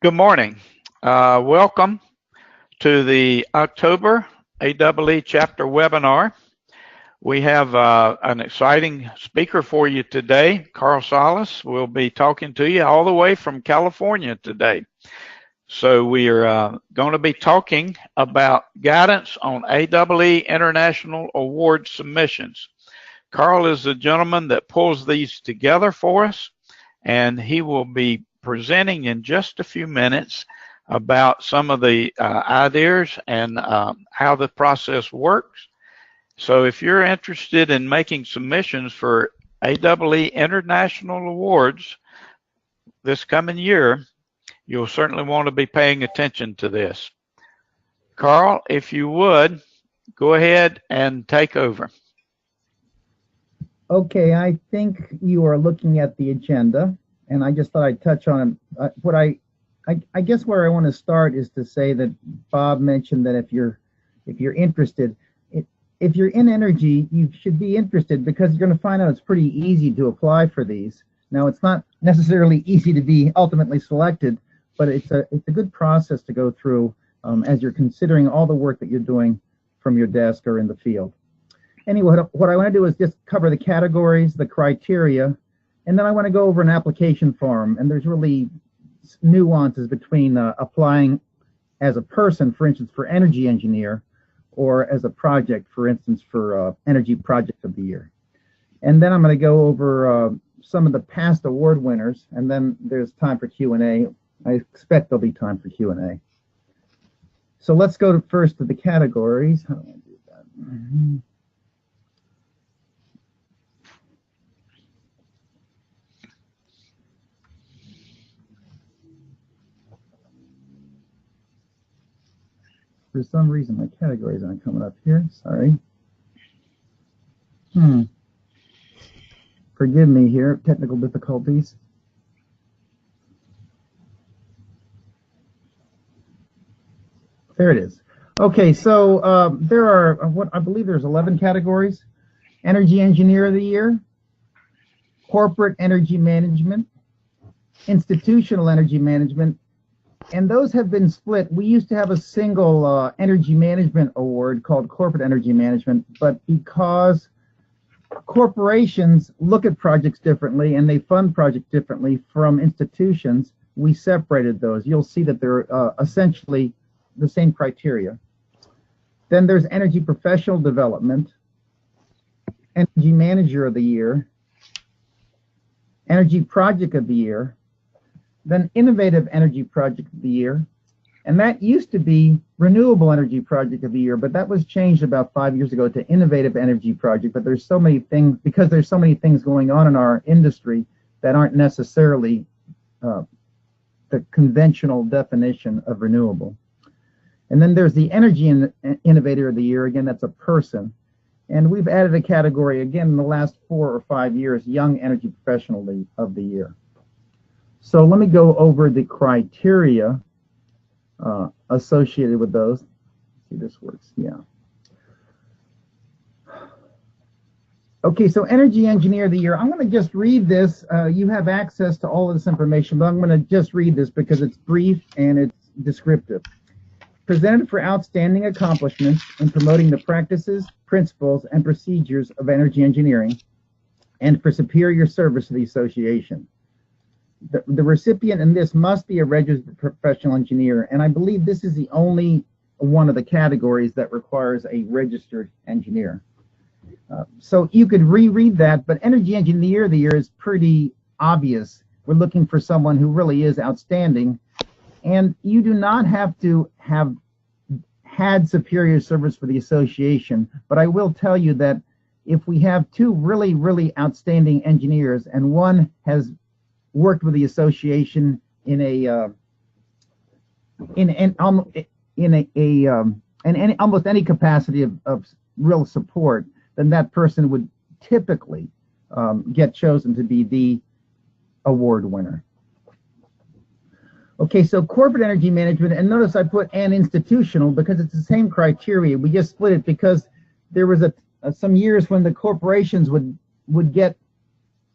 Good morning. Welcome to the October AEE Chapter webinar. We have an exciting speaker for you today. Carl Salas will be talking to you all the way from California today. So we are going to be talking about guidance on AEE International Award submissions. Carl is the gentleman that pulls these together for us, and he will be presenting in just a few minutes about some of the ideas and how the process works. So if you're interested in making submissions for AEE International Awards this coming year, you'll certainly want to be paying attention to this. Carl, if you would, go ahead and take over. Okay, I think you are looking at the agenda, and I just thought I'd touch on it. I guess where I want to start is to say that Bob mentioned that if you're interested, if you're in energy, you should be interested because you're going to find out it's pretty easy to apply for these. Now, it's not necessarily easy to be ultimately selected, but it's a good process to go through as you're considering all the work that you're doing from your desk or in the field. Anyway, what I want to do is just cover the categories, the criteria, and then I want to go over an application form. And there's really nuances between applying as a person, for instance, for energy engineer, or as a project, for instance, for energy project of the year. And then I'm going to go over some of the past award winners, and then there's time for Q&A. I expect there'll be time for Q&A. So let's go first to the categories. How do I do that? For some reason, my categories aren't coming up here. Sorry. Forgive me here, technical difficulties. There it is. Okay, so there are, I believe there's 11 categories. Energy Engineer of the Year, Corporate Energy Management, Institutional Energy Management, and those have been split. We used to have a single energy management award called Corporate Energy Management, but because corporations look at projects differently and they fund projects differently from institutions, we separated those. You'll see that they're essentially the same criteria. Then there's Energy Professional Development, Energy Manager of the Year, Energy Project of the Year, then Innovative Energy Project of the Year, and that used to be Renewable Energy Project of the Year, but that was changed about 5 years ago to Innovative Energy Project. But there's so many things, because there's so many things going on in our industry that aren't necessarily the conventional definition of renewable. And then there's the Energy Innovator of the Year. Again, that's a person. And we've added a category again in the last 4 or 5 years, Young Energy Professional of the Year. So let me go over the criteria associated with those. See, this works, yeah. Okay, so Energy Engineer of the Year. I'm going to just read this. You have access to all of this information, but I'm going to just read this because it's brief and it's descriptive. Presented for outstanding accomplishments in promoting the practices, principles, and procedures of energy engineering, and for superior service to the association. The recipient in this must be a registered professional engineer, and I believe this is the only one of the categories that requires a registered engineer. So you could reread that, but Energy Engineer of the Year is pretty obvious. We're looking for someone who really is outstanding, and you do not have to have had superior service for the association, but I will tell you that if we have two really, really outstanding engineers and one has worked with the association in almost any capacity of real support, then that person would typically get chosen to be the award winner. Okay, so corporate energy management, and notice I put an institutional because it's the same criteria. We just split it because there was some years when the corporations would get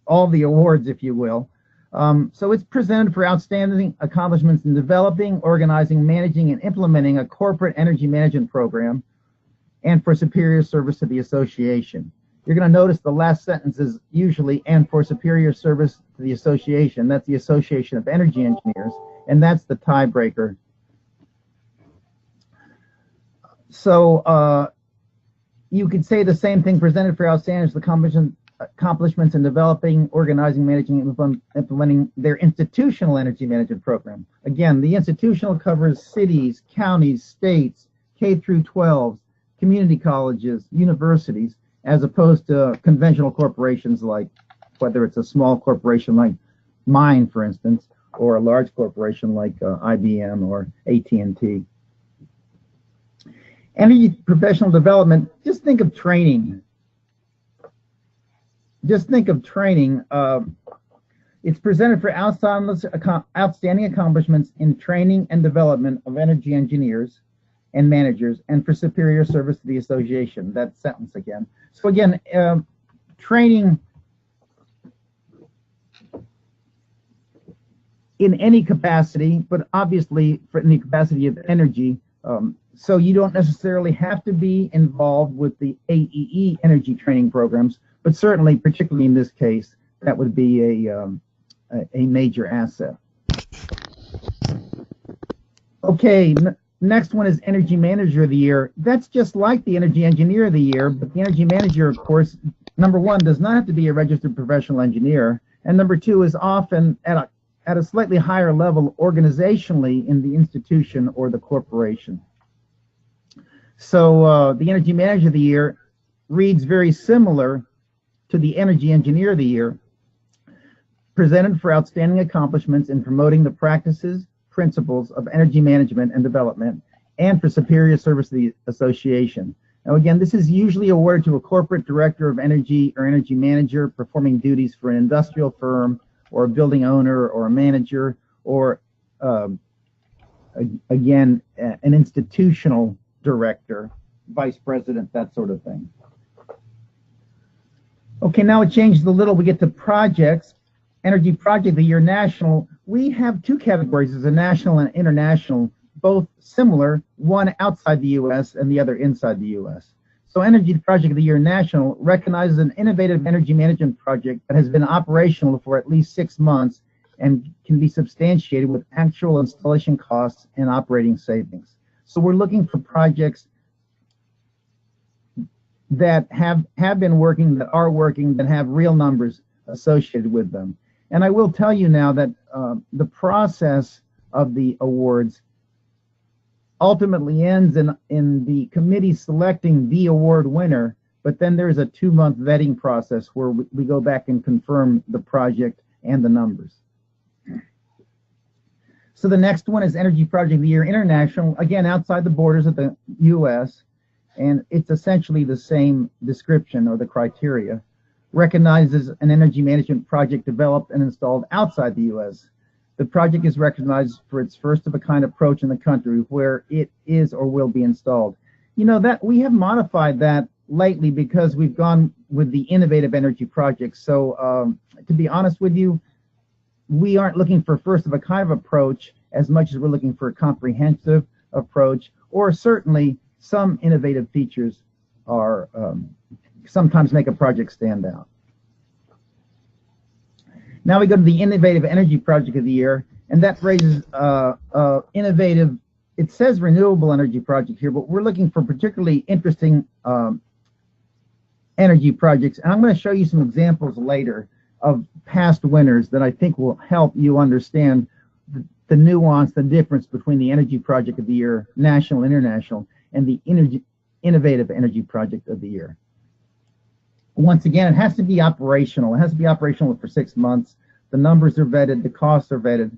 all the awards, if you will. So it's presented for outstanding accomplishments in developing, organizing, managing, and implementing a corporate energy management program, and for superior service to the association. You're going to notice the last sentence is usually "and for superior service to the association." That's the Association of Energy Engineers, and that's the tiebreaker. So you could say the same thing: presented for outstanding accomplishments in developing, organizing, managing, and implementing their institutional energy management program. Again, the institutional covers cities, counties, states, K through 12s, community colleges, universities, as opposed to conventional corporations, like whether it's a small corporation like mine, for instance, or a large corporation like IBM or AT&T. Energy professional development, just think of training. Just think of training. It's presented for outstanding accomplishments in training and development of energy engineers and managers, and for superior service to the association. That sentence again. So again, training in any capacity, but obviously for any capacity of energy. So you don't necessarily have to be involved with the AEE energy training programs, but certainly, particularly in this case, that would be a major asset. Okay. Next one is Energy Manager of the Year. That's just like the Energy Engineer of the Year, but the Energy Manager, of course, number one, does not have to be a registered professional engineer, and number two, is often at a slightly higher level organizationally in the institution or the corporation. So the Energy Manager of the Year reads very similar to the Energy Engineer of the Year, presented for outstanding accomplishments in promoting the practices, principles of energy management and development, and for superior service to the association. Now again, this is usually awarded to a corporate director of energy or energy manager performing duties for an industrial firm or a building owner or a manager, or again, an institutional director, vice president, that sort of thing. Okay, now it changes a little. We get to projects. Energy Project of the Year National. We have two categories, as a national and international, both similar, one outside the U.S. and the other inside the U.S. So Energy Project of the Year National recognizes an innovative energy management project that has been operational for at least 6 months and can be substantiated with actual installation costs and operating savings. So we're looking for projects that have been working, that are working, that have real numbers associated with them. And I will tell you now that the process of the awards ultimately ends in the committee selecting the award winner, but then there's a 2-month vetting process where we go back and confirm the project and the numbers. So the next one is Energy Project of the Year International, again outside the borders of the U.S., and it's essentially the same description or the criteria. Recognizes an energy management project developed and installed outside the U.S. The project is recognized for its first-of-a-kind approach in the country where it is or will be installed. You know, that we have modified that lately because we've gone with the innovative energy projects. So to be honest with you, we aren't looking for first-of-a-kind approach as much as we're looking for a comprehensive approach, or certainly some innovative features are sometimes make a project stand out. Now we go to the Innovative Energy Project of the Year, and that raises innovative, it says renewable energy project here, but we're looking for particularly interesting energy projects. And I'm going to show you some examples later of past winners that I think will help you understand the nuance, the difference between the Energy Project of the Year, national and international, and the Innovative Energy Project of the Year. Once again, it has to be operational. It has to be operational for 6 months. The numbers are vetted. The costs are vetted.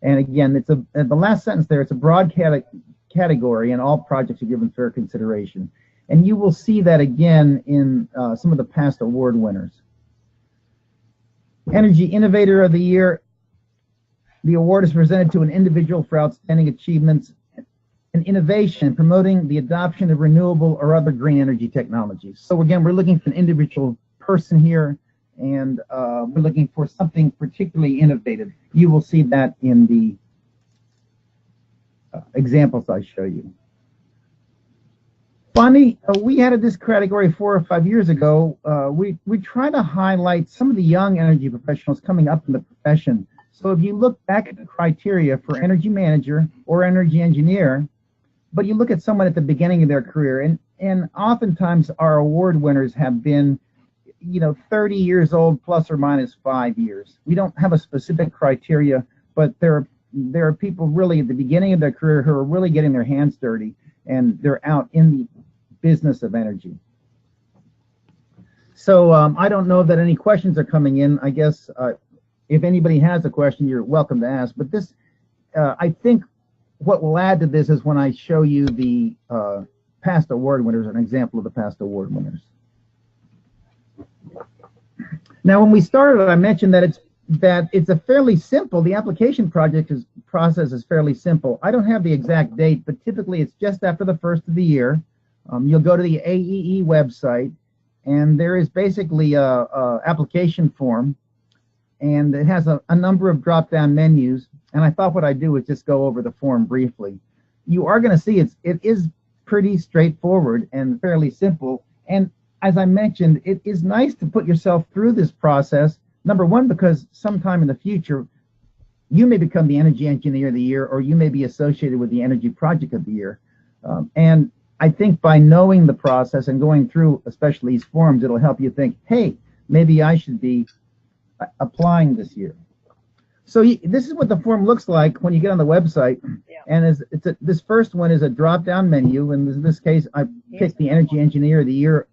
And again, it's the last sentence there, it's a broad category, and all projects are given fair consideration. And you will see that again in some of the past award winners. Energy Innovator of the Year. The award is presented to an individual for outstanding achievements and innovation, promoting the adoption of renewable or other green energy technologies. So again, we're looking for an individual person here, and we're looking for something particularly innovative. You will see that in the examples I show you. Funny, we added this category 4 or 5 years ago. We try to highlight some of the young energy professionals coming up in the profession. So if you look back at the criteria for energy manager or energy engineer, but you look at someone at the beginning of their career, and oftentimes our award winners have been, 30 years old plus or minus 5 years. We don't have a specific criteria, but there are people really at the beginning of their career who are really getting their hands dirty, and they're out in the business of energy. So I don't know that any questions are coming in. I guess if anybody has a question, you're welcome to ask. But this, I think what will add to this is when I show you the past award winners, an example of the past award winners. Now, when we started, I mentioned that it's a fairly simple, the application process is fairly simple. I don't have the exact date, but typically it's just after the first of the year. You'll go to the AEE website, and there is basically a application form, and it has a number of drop-down menus, and I thought what I'd do is just go over the form briefly. You are going to see it is pretty straightforward and fairly simple, and as I mentioned, it is nice to put yourself through this process, number one, because sometime in the future, you may become the Energy Engineer of the Year, or you may be associated with the Energy Project of the Year. And I think by knowing the process and going through, especially these forms, it'll help you think, hey, maybe I should be applying this year. So this is what the form looks like when you get on the website. Yeah. And this first one is a drop-down menu. And in this case, I picked the Energy Engineer of the Year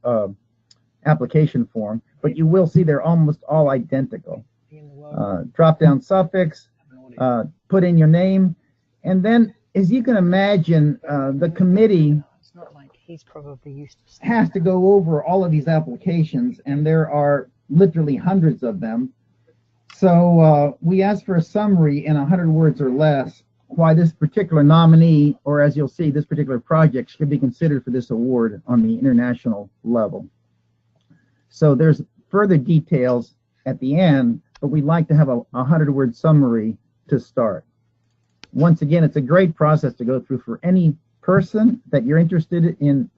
application form. But you will see they're almost all identical. Drop-down suffix, put in your name. And then, as you can imagine, the committee has to go over all of these applications, and there are literally hundreds of them. So we asked for a summary in 100 words or less why this particular nominee, or as you'll see, this particular project should be considered for this award on the international level. So there's further details at the end, but we'd like to have a 100-word summary to start. Once again, it's a great process to go through for any person that you're interested in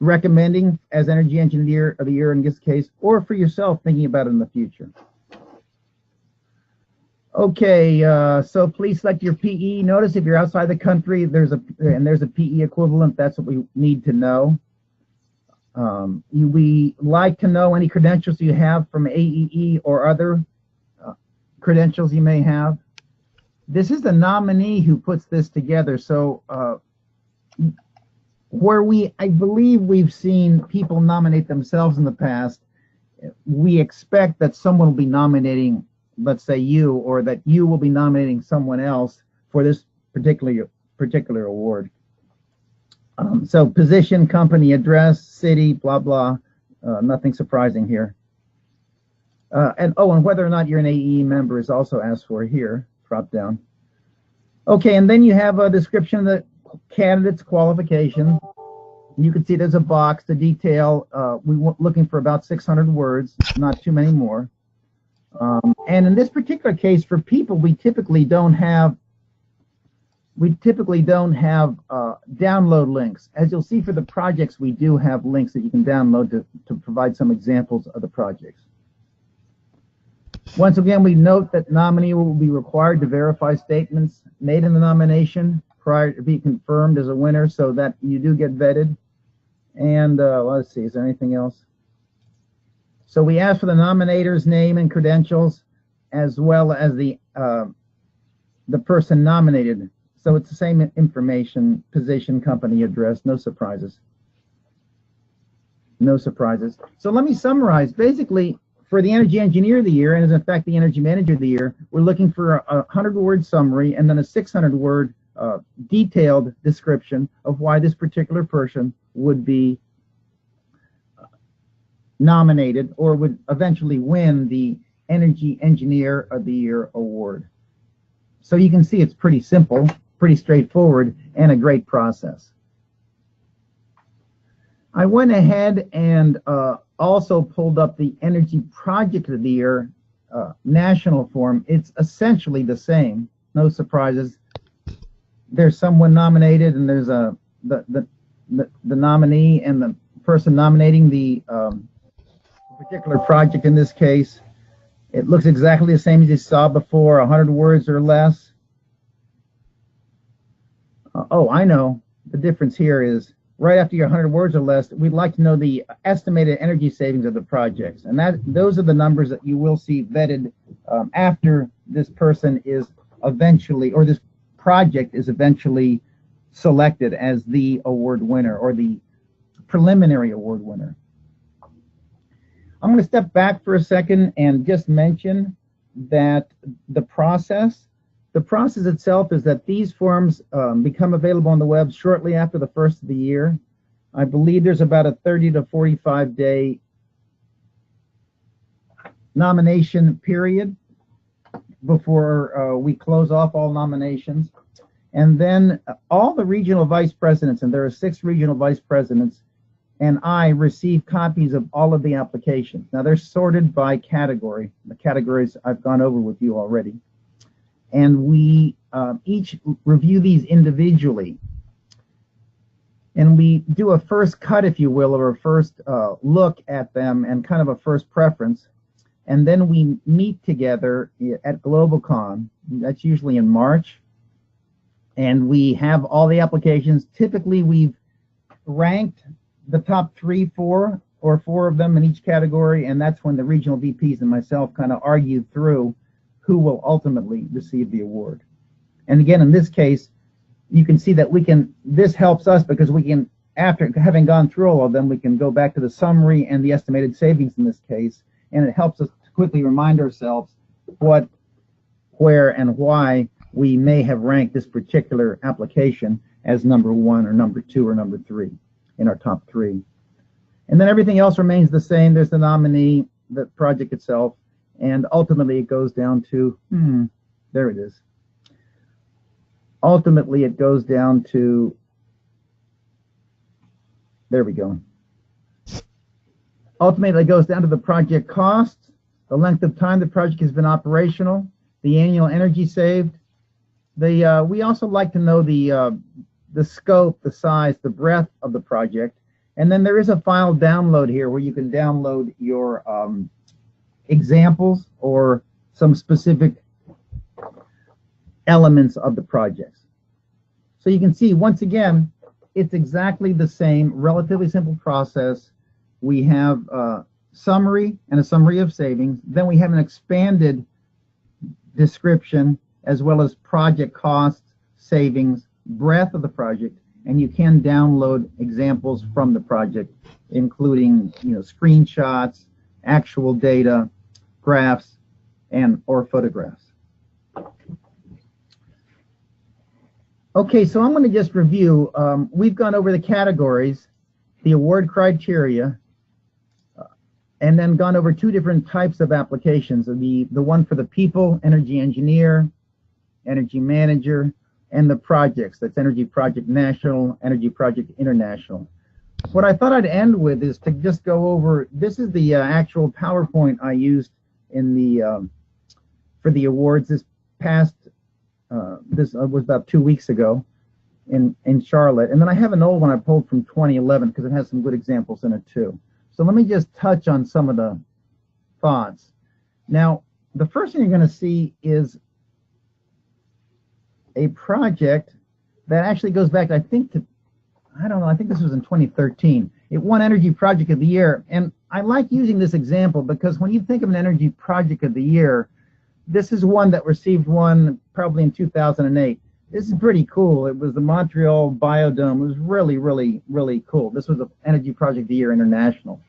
recommending as Energy Engineer of the Year in this case, or for yourself thinking about it in the future. Okay, so please select your PE. Notice if you're outside the country, there's a PE equivalent. That's what we need to know. We like to know any credentials you have from AEE or other credentials you may have. This is the nominee who puts this together. So I believe we've seen people nominate themselves in the past, we expect that someone will be nominating, let's say you, or that you will be nominating someone else for this particular award. So position, company, address, city, blah, blah, nothing surprising here. And whether or not you're an AE member is also asked for here, drop down. Okay, and then you have a description of the candidate's qualification. You can see there's a box to detail. We're looking for about 600 words, not too many more. And in this particular case, for people, we typically don't have download links. As you'll see for the projects, we do have links that you can download to provide some examples of the projects. Once again, we note that nominee will be required to verify statements made in the nomination prior to be confirmed as a winner, so that you do get vetted. And let's see, is there anything else? So we ask for the nominator's name and credentials, as well as the person nominated. So it's the same information, position, company, address, no surprises. No surprises. So let me summarize. Basically, for the Energy Engineer of the Year, and as in fact the Energy Manager of the Year, we're looking for a 100-word summary and then a 600-word detailed description of why this particular person would be nominated or would eventually win the Energy Engineer of the Year award. So you can see it's pretty simple, pretty straightforward, and a great process. I went ahead and also pulled up the Energy Project of the Year national form. It's essentially the same, no surprises. There's someone nominated, and there's the nominee and the person nominating the particular project. In this case, it looks exactly the same as you saw before, 100 words or less. Oh, I know. The difference here is right after your 100 words or less, we'd like to know the estimated energy savings of the projects. And those are the numbers that you will see vetted after this person is eventually, or this project is eventually selected as the award winner or the preliminary award winner. I'm going to step back for a second and just mention that the process itself is that these forms become available on the web shortly after the first of the year. I believe there's about a 30 to 45 day nomination period before we close off all nominations. And then all the regional vice presidents, and there are 6 regional vice presidents, and I receive copies of all of the applications. Now they're sorted by category. The categories I've gone over with you already. And we each review these individually. And we do a first cut, if you will, or a first look at them and kind of a first preference. And then we meet together at GlobalCon. That's usually in March. And we have all the applications. Typically, we've ranked the top 3, 4, or 4 of them in each category. And that's when the regional VPs and myself kind of argue through who will ultimately receive the award. And again, in this case, you can see that this helps us because we can, after having gone through all of them, we can go back to the summary and the estimated savings in this case, and it helps us to quickly remind ourselves what, where, and why we may have ranked this particular application as number 1 or number 2 or number 3 in our top 3. And then everything else remains the same. There's the nominee, the project itself, and ultimately it goes down to, there it is. Ultimately it goes down to, there we go. Ultimately it goes down to the project costs, the length of time the project has been operational, the annual energy saved. We also like to know the scope, the size, the breadth of the project. And then there is a file download here where you can download your examples or some specific elements of the projects. So you can see, once again, it's exactly the same, relatively simple process. We have a summary and a summary of savings. Then we have an expanded description as well as project costs, savings, breadth of the project, and you can download examples from the project, including screenshots, actual data, graphs, or photographs. Okay, so I'm going to just review. We've gone over the categories, the award criteria, and then gone over 2 different types of applications. The one for the people, energy engineer, energy manager, and the projects. That's Energy Project National, Energy Project International. What I thought I'd end with is to just go over, this is the actual PowerPoint I used in the for the awards this past, this was about 2 weeks ago in Charlotte. And then I have an old one I pulled from 2011 because it has some good examples in it too. So let me just touch on some of the thoughts. Now, the first thing you're going to see is a project that actually goes back, I think this was in 2013. It won Energy Project of the Year. And I like using this example because when you think of an Energy Project of the Year, this is one that received one probably in 2008. This is pretty cool. It was the Montreal Biodome. It was really, really, really cool. This was the Energy Project of the Year International.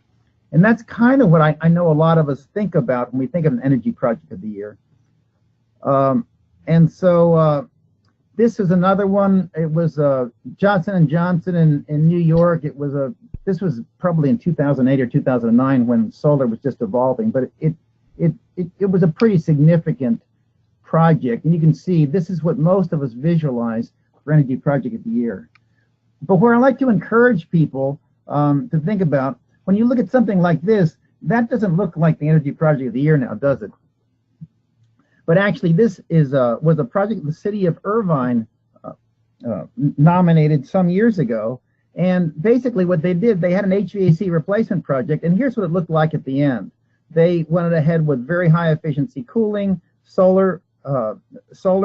And that's kind of what I know a lot of us think about when we think of an Energy Project of the Year. This is another one. It was Johnson & Johnson in New York. This was probably in 2008 or 2009 when solar was just evolving, but it was a pretty significant project. And you can see this is what most of us visualize for Energy Project of the Year. But where I like to encourage people to think about. When you look at something like this, that doesn't look like the Energy Project of the Year now, does it? But actually, this was a project the city of Irvine nominated some years ago. And basically what they did, they had an HVAC replacement project, and here's what it looked like at the end. They went ahead with very high efficiency cooling, solar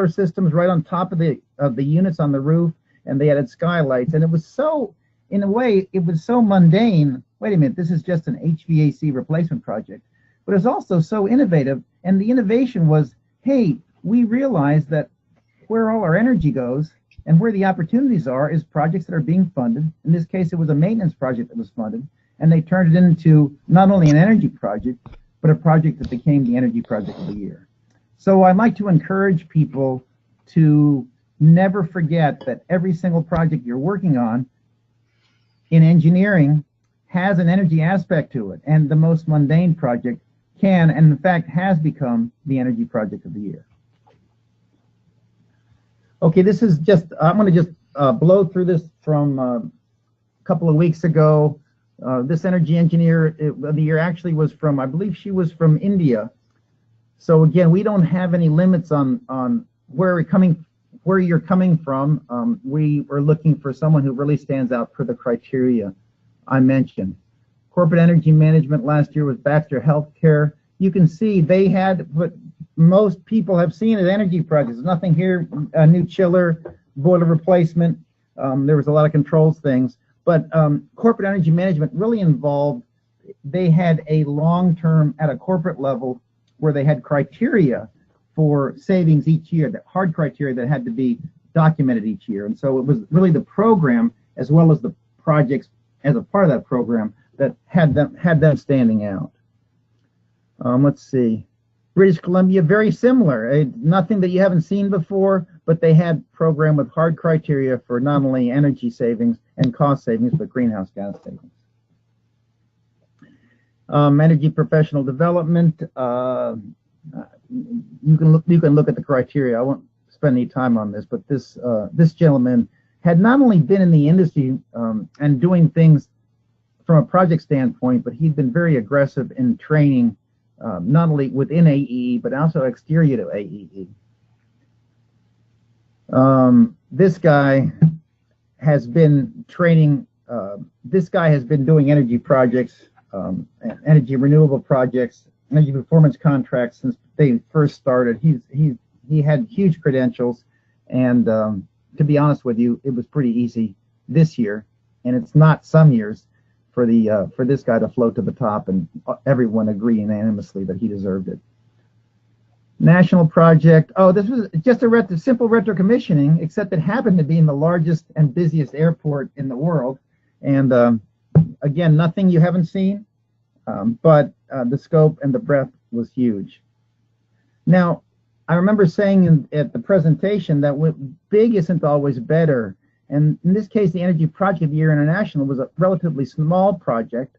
systems right on top of the units on the roof, and they added skylights. And it was so, in a way, it was so mundane. Wait a minute, this is just an HVAC replacement project. But it's also so innovative, and the innovation was, hey, we realize that where all our energy goes and where the opportunities are is projects that are being funded. In this case, it was a maintenance project that was funded, and they turned it into not only an energy project, but a project that became the Energy Project of the Year. So I'd like to encourage people to never forget that every single project you're working on in engineering has an energy aspect to it, and the most mundane project can, and in fact has become, the Energy Project of the Year. Okay, this is just, I'm going to just blow through this from a couple of weeks ago. This Energy Engineer of the Year actually was from, I believe she was from India. So again, we don't have any limits on where you're coming from. We were looking for someone who really stands out for the criteria I mentioned. Corporate Energy Management last year was Baxter Healthcare. You can see they had what most people have seen as energy projects. Nothing here, a new chiller, boiler replacement. There was a lot of controls things. But Corporate Energy Management really involved, they had a long-term at a corporate level where they had criteria for savings each year, that hard criteria that had to be documented each year. And so it was really the program as well as the projects as a part of that program that had them standing out. Let's see. British Columbia, very similar. Nothing that you haven't seen before, but they had a program with hard criteria for not only energy savings and cost savings, but greenhouse gas savings. Energy Professional Development. You can look at the criteria. I won't spend any time on this, but this gentleman had not only been in the industry and doing things from a project standpoint, but he'd been very aggressive in training, not only within AEE, but also exterior to AEE. This guy has been training, this guy has been doing energy projects, energy renewable projects, energy performance contracts since they first started. He had huge credentials, and to be honest with you, it was pretty easy this year, and it's not some years for this guy to float to the top, and everyone agree unanimously that he deserved it. National project. Oh, this was just a simple retro-commissioning, except it happened to be in the largest and busiest airport in the world. And again, nothing you haven't seen, but the scope and the breadth was huge. Now, I remember saying at the presentation that big isn't always better. And in this case, the Energy Project of the Year International was a relatively small project,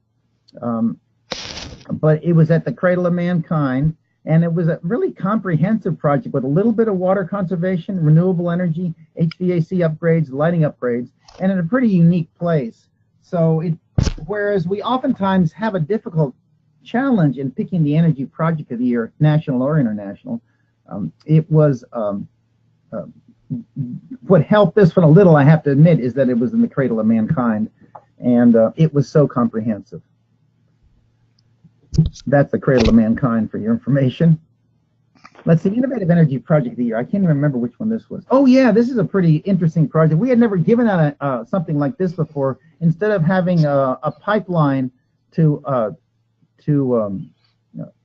but it was at the cradle of mankind. And it was a really comprehensive project with a little bit of water conservation, renewable energy, HVAC upgrades, lighting upgrades, and in a pretty unique place. So whereas we oftentimes have a difficult challenge in picking the Energy Project of the Year, national or international, it was what helped this one a little, I have to admit, is that it was in the cradle of mankind, and it was so comprehensive. That's the cradle of mankind for your information. Let's see, Innovative Energy Project of the Year. I can't even remember which one this was. Oh yeah, this is a pretty interesting project. We had never given out something like this before. Instead of having a pipeline to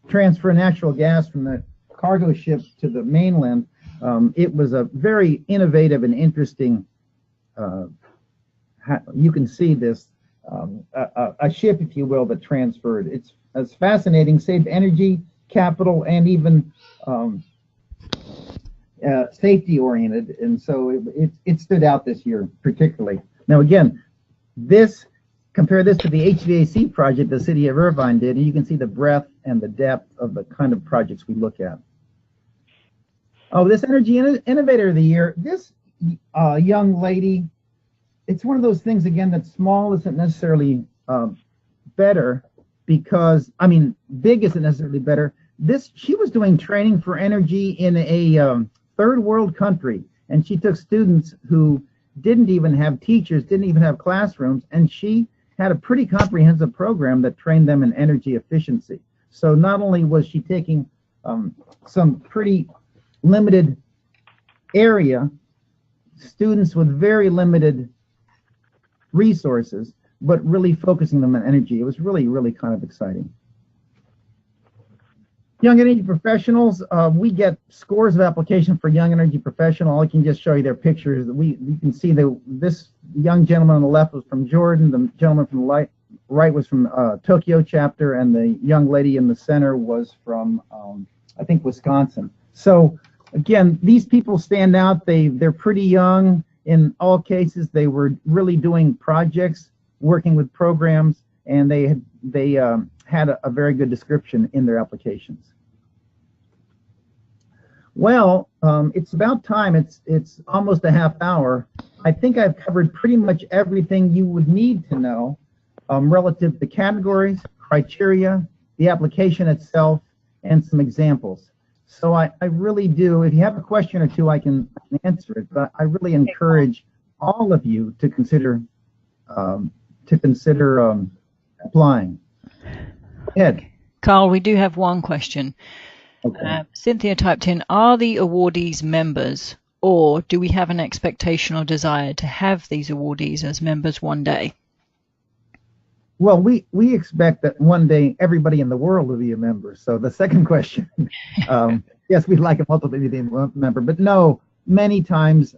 transfer natural gas from the cargo ship to the mainland, it was a very innovative and interesting, you can see this, a ship, if you will, that transferred. It's fascinating, saved energy, capital, and even safety oriented, and so it stood out this year particularly. Now again, compare this to the HVAC project the city of Irvine did, and you can see the breadth and the depth of the kind of projects we look at. Oh, this Energy Innovator of the Year, this young lady it's one of those things again that small isn't necessarily better, because I mean big isn't necessarily better. She was doing training for energy in a third world country, and she took students who didn't even have teachers, didn't even have classrooms, and she had a pretty comprehensive program that trained them in energy efficiency. So not only was she taking some pretty limited area, students with very limited resources, but really focusing them on energy. It was really, really kind of exciting. Young energy professionals, we get scores of application for young energy professional. I can just show you their pictures. You can see this young gentleman on the left was from Jordan, the gentleman from the right was from Tokyo chapter, and the young lady in the center was from, I think, Wisconsin. So again, these people stand out. They're pretty young. In all cases, they were really doing projects, working with programs, and they had a very good description in their applications. Well, it's about time. It's almost a half hour. I think I've covered pretty much everything you would need to know relative to categories, criteria, the application itself, and some examples. So I really do. If you have a question or two, I can answer it. But I really encourage all of you to consider applying. Ed. Carl, we do have one question. Okay. Cynthia typed in, are the awardees members, or do we have an expectation or desire to have these awardees as members one day? Well, we expect that one day everybody in the world will be a member. So the second question, yes, we'd like a multiple member, but no, many times,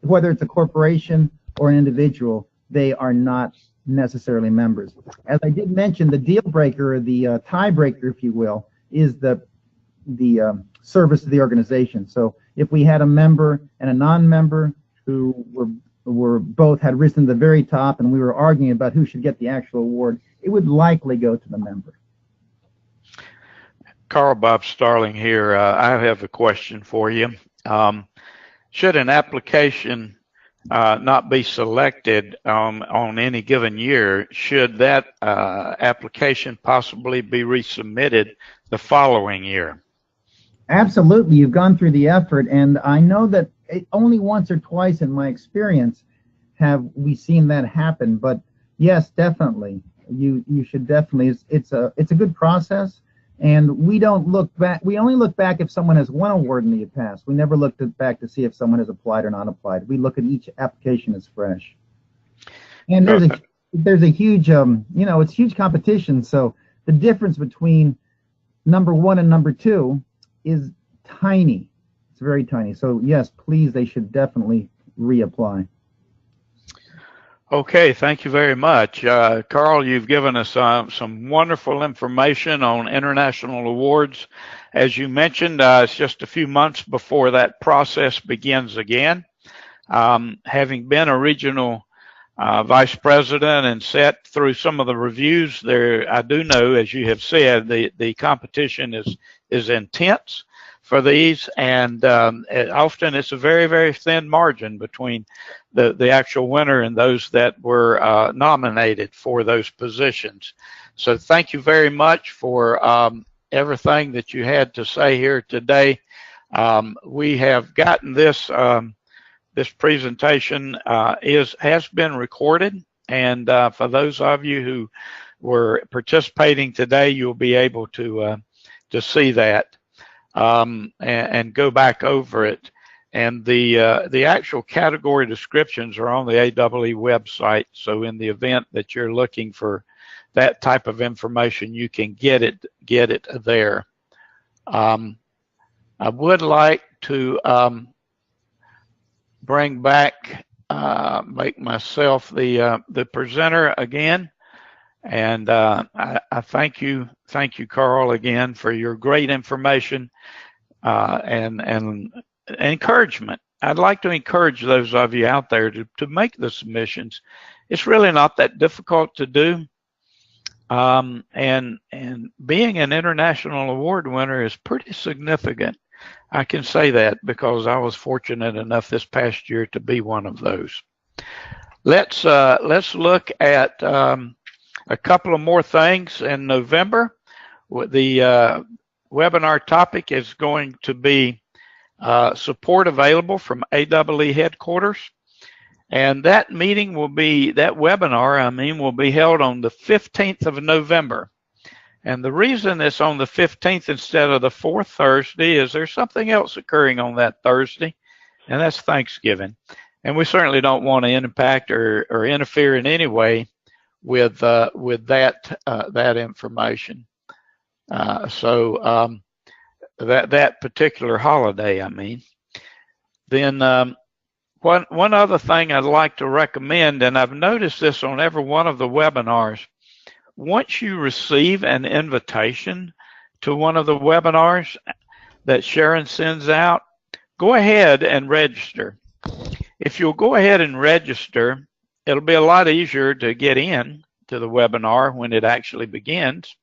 whether it's a corporation or an individual, they are not necessarily members. As I did mention, the deal breaker, or the tiebreaker, if you will, is the service to the organization. So if we had a member and a non-member who were both had risen to the very top, and we were arguing about who should get the actual award, it would likely go to the member. Carl, Bob Starling here. I have a question for you. Should an application not be selected on any given year, should that application possibly be resubmitted the following year? Absolutely. You've gone through the effort, and I know that only once or twice in my experience have we seen that happen. But yes, definitely, you should definitely. It's a good process, and we don't look back. We only look back if someone has won an award in the past. We never looked back to see if someone has applied or not applied. We look at each application as fresh. And there's a huge it's huge competition. So the difference between number one and number two is tiny. It's very tiny. So yes, please, they should definitely reapply. Okay, thank you very much. Carl, you've given us some wonderful information on international awards. As you mentioned, it's just a few months before that process begins again. Having been a regional vice president and sat through some of the reviews there, I do know, as you have said, the competition is intense for these, and often it's a very, very thin margin between the actual winner and those that were nominated for those positions. So thank you very much for everything that you had to say here today. We have gotten this this presentation has been recorded, and for those of you who were participating today, you'll be able to see that and go back over it. And the actual category descriptions are on the AEE website. So in the event that you're looking for that type of information, you can get it there. I would like to bring back, make myself the presenter again, and I thank you, Carl, again for your great information and encouragement. I'd like to encourage those of you out there to make the submissions. It's really not that difficult to do, and being an international award winner is pretty significant. I can say that because I was fortunate enough this past year to be one of those. Let's look at a couple of more things in November. The webinar topic is going to be support available from AEE headquarters. And that meeting will be, that webinar, will be held on the 15th of November. And the reason it's on the 15th instead of the fourth Thursday is there's something else occurring on that Thursday, and that's Thanksgiving. And we certainly don't want to impact or interfere in any way with that information. That particular holiday, Then one other thing I'd like to recommend, and I've noticed this on every one of the webinars, once you receive an invitation to one of the webinars that Sharon sends out, go ahead and register. If you'll go ahead and register, it'll be a lot easier to get in to the webinar when it actually begins.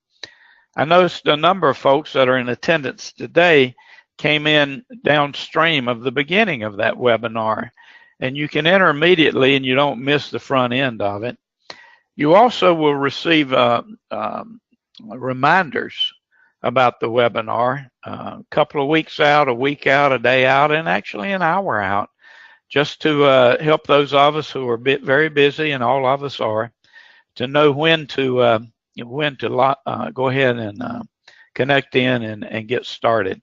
I noticed a number of folks that are in attendance today came in downstream of the beginning of that webinar, and you can enter immediately and you don't miss the front end of it. You also will receive reminders about the webinar a couple of weeks out, a week out, a day out, and actually an hour out, just to help those of us who are very busy, and all of us are, to know when to go ahead and connect in and get started.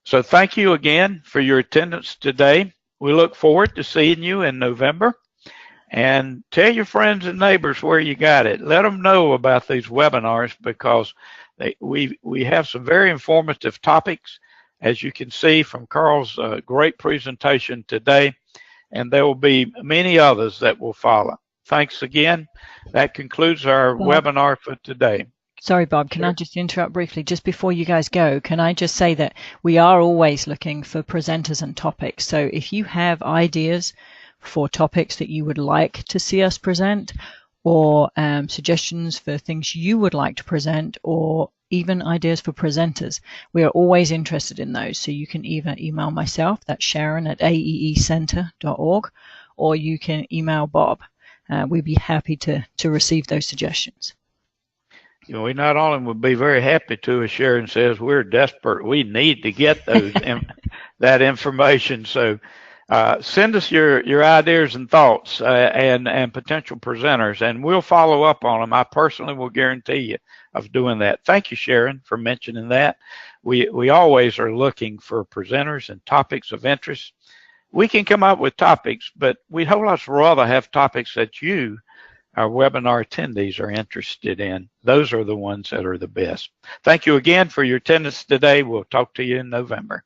So thank you again for your attendance today. We look forward to seeing you in November. And tell your friends and neighbors where you got it. Let them know about these webinars, because we have some very informative topics, as you can see from Carl's great presentation today, and there will be many others that will follow. Thanks again. That concludes our webinar for today. Sorry, Bob, can I just interrupt briefly? Just before you guys go, can I just say that we are always looking for presenters and topics. So if you have ideas for topics that you would like to see us present, or suggestions for things you would like to present, or even ideas for presenters, we are always interested in those. So you can either email myself, that's Sharon at aeecenter.org, or you can email Bob. We'd be happy to receive those suggestions. We not only would be very happy to, as Sharon says, we're desperate. We need to get those that information. So send us your ideas and thoughts and potential presenters, and we'll follow up on them. I personally will guarantee you of doing that. Thank you, Sharon, for mentioning that. We always are looking for presenters and topics of interest. We can come up with topics, but we'd whole lot rather have topics that you, our webinar attendees, are interested in. Those are the ones that are the best. Thank you again for your attendance today. We'll talk to you in November.